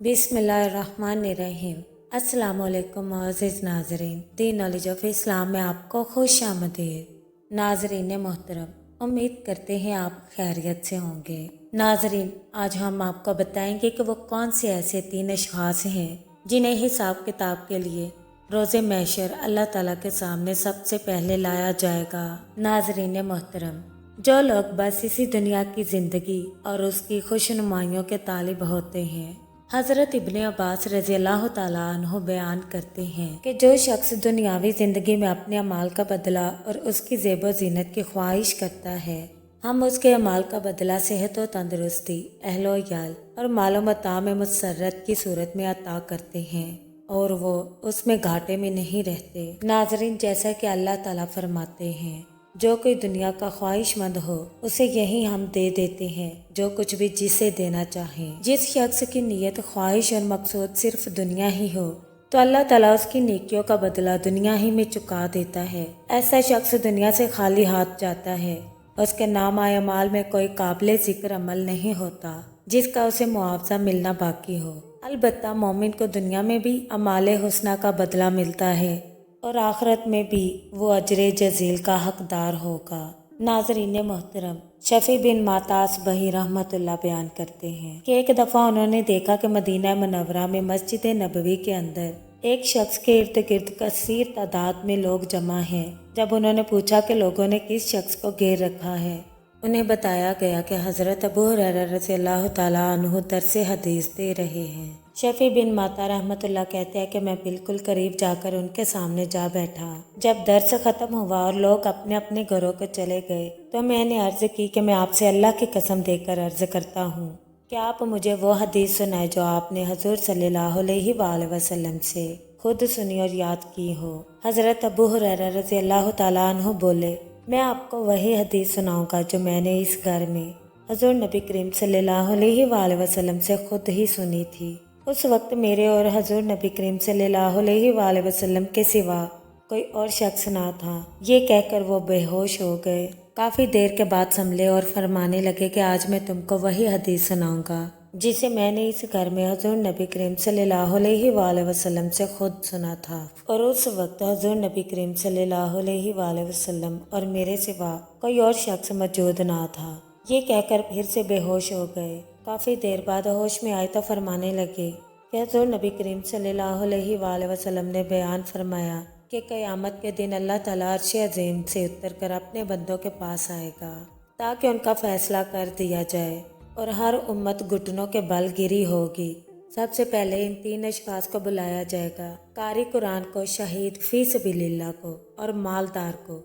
بسم اللہ الرحمن الرحیم۔ السلام علیکم معزز ناظرین، دی نالج آف اسلام میں آپ کو خوش آمدید۔ ناظرین محترم، امید کرتے ہیں آپ خیریت سے ہوں گے۔ ناظرین، آج ہم آپ کو بتائیں گے کہ وہ کون سے ایسے 3 اشخاص ہیں جنہیں حساب کتاب کے لیے روز محشر اللہ تعالیٰ کے سامنے سب سے پہلے لایا جائے گا۔ ناظرین محترم، جو لوگ بس اسی دنیا کی زندگی اور اس کی خوش نمائیوں کے طالب ہوتے ہیں، حضرت ابن عباس رضی اللہ تعالیٰ عنہ بیان کرتے ہیں کہ جو شخص دنیاوی زندگی میں اپنے اعمال کا بدلہ اور اس کی زیب و زینت کی خواہش کرتا ہے، ہم اس کے اعمال کا بدلہ صحت و تندرستی، اہل و عیال اور مال و متاع میں مسرت کی صورت میں عطا کرتے ہیں اور وہ اس میں گھاٹے میں نہیں رہتے۔ ناظرین، جیسا کہ اللہ تعالیٰ فرماتے ہیں، جو کوئی دنیا کا خواہش مند ہو اسے یہی ہم دے دیتے ہیں جو کچھ بھی جسے دینا چاہیں۔ جس شخص کی نیت، خواہش اور مقصود صرف دنیا ہی ہو تو اللہ تعالیٰ اس کی نیکیوں کا بدلہ دنیا ہی میں چکا دیتا ہے۔ ایسا شخص دنیا سے خالی ہاتھ جاتا ہے، اس کے نامہ اعمال میں کوئی قابل ذکر عمل نہیں ہوتا جس کا اسے معاوضہ ملنا باقی ہو۔ البتہ مومن کو دنیا میں بھی اعمال حسنہ کا بدلہ ملتا ہے اور آخرت میں بھی وہ اجر جزیل کا حقدار ہوگا۔ ناظرین محترم، شفیع بن معطاس بحی رحمۃ اللہ بیان کرتے ہیں کہ ایک دفعہ انہوں نے دیکھا کہ مدینہ منورہ میں مسجد نبوی کے اندر ایک شخص کے ارد گرد کثیر تعداد میں لوگ جمع ہیں۔ جب انہوں نے پوچھا کہ لوگوں نے کس شخص کو گھیر رکھا ہے، انہیں بتایا گیا کہ حضرت ابو ہریرہ رضی اللہ تعالیٰ عنہ درس حدیث دے رہے ہیں۔ شفیع بن معطا رحمۃ اللہ کہتے ہیں کہ میں بالکل قریب جا کر ان کے سامنے جا بیٹھا۔ جب درس ختم ہوا اور لوگ اپنے اپنے گھروں کو چلے گئے تو میں نے عرض کی کہ میں آپ سے اللہ کی قسم دے کر عرض کرتا ہوں کہ آپ مجھے وہ حدیث سنائے جو آپ نے حضور صلی اللہ علیہ وآلہ وسلم سے خود سنی اور یاد کی ہو۔ حضرت ابو ہریرہ رضی اللہ تعالیٰ عنہ بولے، میں آپ کو وہی حدیث سناؤں گا جو میں نے اس گھر میں حضور نبی کریم صلی اللہ علیہ وآلہ وسلم سے خود ہی سنی تھی۔ اس وقت میرے اور حضور نبی کریم صلی اللہ علیہ وآلہ وسلم کے سوا کوئی اور شخص نہ تھا۔ یہ کہہ کر وہ بے ہوش ہو گئے۔ کافی دیر کے بعد سنبھلے اور فرمانے لگے کہ آج میں تم کو وہی حدیث سناؤں گا جسے میں نے اس گھر میں حضور نبی کریم صلی اللہ علیہ وآلہ وسلم سے خود سنا تھا، اور اس وقت حضور نبی کریم صلی اللہ علیہ وآلہ وسلم اور میرے سوا کوئی اور شخص موجود نہ تھا۔ یہ کہہ کر پھر سے بے ہوش ہو گئے۔ کافی دیر بعد ہوش میں آئے تو فرمانے لگے کہ حضور نبی کریم صلی اللہ علیہ وآلہ وسلم نے بیان فرمایا کہ قیامت کے دن اللہ تعالیٰ عرش عظیم سے اتر کر اپنے بندوں کے پاس آئے گا تاکہ ان کا فیصلہ کر دیا جائے، اور ہر امت گھٹنوں کے بل گری ہوگی۔ سب سے پہلے ان 3 اشخاص کو بلایا جائے گا، قاری قرآن کو، شہید فی سبیل اللہ کو اور مالدار کو۔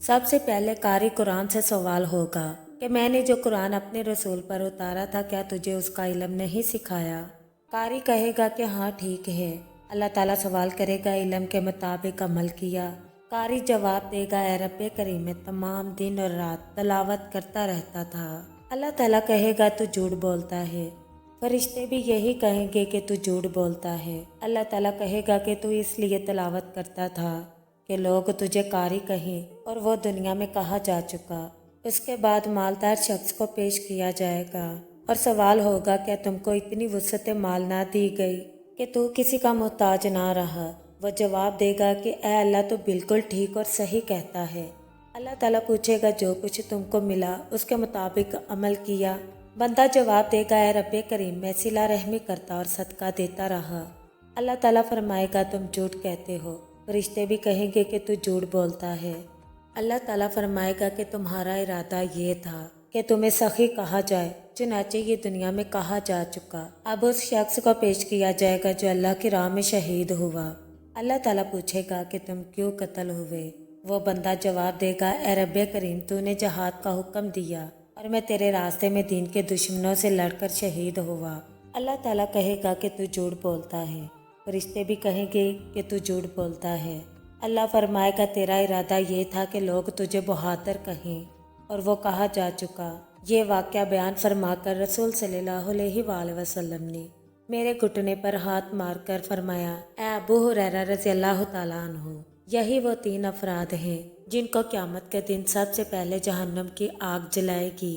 سب سے پہلے قاری قرآن سے سوال ہوگا کہ میں نے جو قرآن اپنے رسول پر اتارا تھا، کیا تجھے اس کا علم نہیں سکھایا؟ قاری کہے گا کہ ہاں ٹھیک ہے۔ اللہ تعالیٰ سوال کرے گا، علم کے مطابق عمل کیا؟ قاری جواب دے گا، اے رب کریم، میں تمام دن اور رات تلاوت کرتا رہتا تھا۔ اللہ تعالیٰ کہے گا تو جھوٹ بولتا ہے۔ فرشتے بھی یہی کہیں گے کہ تو جھوٹ بولتا ہے۔ اللہ تعالیٰ کہے گا کہ تو اس لیے تلاوت کرتا تھا کہ لوگ تجھے قاری کہیں، اور وہ دنیا میں کہا جا چکا۔ اس کے بعد مالدار شخص کو پیش کیا جائے گا اور سوال ہوگا، کیا تم کو اتنی وسعت مال نہ دی گئی کہ تو کسی کا محتاج نہ رہا؟ وہ جواب دے گا کہ اے اللہ، تو بالکل ٹھیک اور صحیح کہتا ہے۔ اللہ تعالیٰ پوچھے گا، جو کچھ تم کو ملا اس کے مطابق عمل کیا؟ بندہ جواب دے گا، اے رب کریم، میں صلہ رحمی کرتا اور صدقہ دیتا رہا۔ اللہ تعالیٰ فرمائے گا، تم جھوٹ کہتے ہو۔ فرشتے بھی کہیں گے کہ تو جھوٹ بولتا ہے۔ اللہ تعالیٰ فرمائے گا کہ تمہارا ارادہ یہ تھا کہ تمہیں سخی کہا جائے، چنانچہ یہ دنیا میں کہا جا چکا۔ اب اس شخص کو پیش کیا جائے گا جو اللہ کی راہ میں شہید ہوا۔ اللہ تعالیٰ پوچھے گا کہ تم کیوں قتل ہوئے؟ وہ بندہ جواب دے گا، اے رب کریم، تو نے جہاد کا حکم دیا اور میں تیرے راستے میں دین کے دشمنوں سے لڑ کر شہید ہوا۔ اللہ تعالیٰ کہے گا کہ تو جھوٹ بولتا ہے۔ فرشتے بھی کہیں گے کہ تو جھوٹ بولتا ہے۔ اللہ فرمائے گا، تیرا ارادہ یہ تھا کہ لوگ تجھے بہادر کہیں، اور وہ کہا جا چکا۔ یہ واقعہ بیان فرما کر رسول صلی اللہ علیہ وآلہ وسلم نے میرے گھٹنے پر ہاتھ مار کر فرمایا، اے ابو ہریرہ رضی اللہ تعالیٰ عنہ، یہی وہ 3 افراد ہیں جن کو قیامت کے دن سب سے پہلے جہنم کی آگ جلائے گی۔